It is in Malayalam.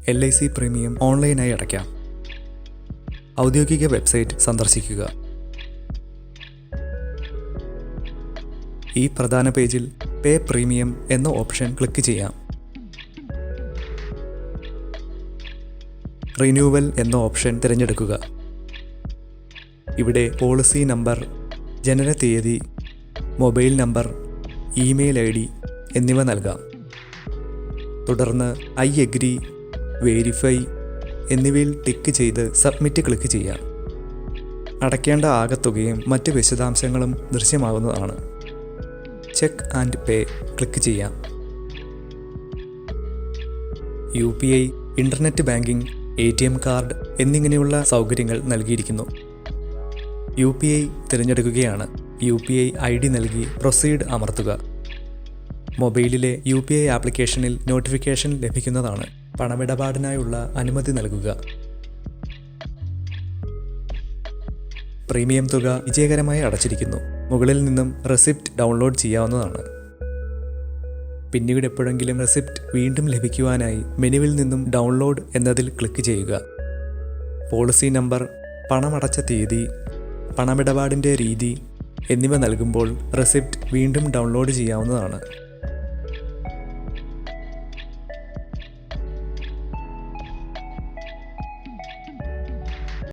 LIC പ്രീമിയം ഓൺലൈനായി അടയ്ക്കാം. ഔദ്യോഗിക വെബ്സൈറ്റ് സന്ദർശിക്കുക. ഈ പ്രധാന പേജിൽ പേ പ്രീമിയം എന്ന ഓപ്ഷൻ ക്ലിക്ക് ചെയ്യാം. റിന്യൂവൽ എന്ന ഓപ്ഷൻ തിരഞ്ഞെടുക്കുക. ഇവിടെ പോളിസി നമ്പർ, ജനനതീയതി, മൊബൈൽ നമ്പർ, ഇമെയിൽ ID എന്നിവ നൽകാം. തുടർന്ന് ഐ എഗ്രി, വെരിഫൈ എന്നിവയിൽ ടിക്ക് ചെയ്ത് സബ്മിറ്റ് ക്ലിക്ക് ചെയ്യാം. അടയ്ക്കേണ്ട ആകെത്തുകയും മറ്റ് വിശദാംശങ്ങളും ദൃശ്യമാകുന്നതാണ്. ചെക്ക് ആൻഡ് പേ ക്ലിക്ക് ചെയ്യാം. UPI, internet banking, ATM card എന്നിങ്ങനെയുള്ള സൗകര്യങ്ങൾ നൽകിയിരിക്കുന്നു. UPI തിരഞ്ഞെടുക്കുകയാണ്. UPI ID നൽകി പ്രൊസീഡ് അമർത്തുക. മൊബൈലിലെ UPI ആപ്ലിക്കേഷനിൽ നോട്ടിഫിക്കേഷൻ ലഭിക്കുന്നതാണ്. പണമിടപാടിനായുള്ള അനുമതി നൽകുക. പ്രീമിയം തുക വിജയകരമായി അടച്ചിരിക്കുന്നു. മുകളിൽ നിന്നും റെസിപ്റ്റ് ഡൗൺലോഡ് ചെയ്യാവുന്നതാണ്. പിന്നീട് എപ്പോഴെങ്കിലും റെസിപ്റ്റ് വീണ്ടും ലഭിക്കുവാനായി മെനുവിൽ നിന്നും ഡൗൺലോഡ് എന്നതിൽ ക്ലിക്ക് ചെയ്യുക. പോളിസി നമ്പർ, പണമടച്ച തീയതി, പണമിടപാടിൻ്റെ രീതി എന്നിവ നൽകുമ്പോൾ റെസിപ്റ്റ് വീണ്ടും ഡൗൺലോഡ് ചെയ്യാവുന്നതാണ്.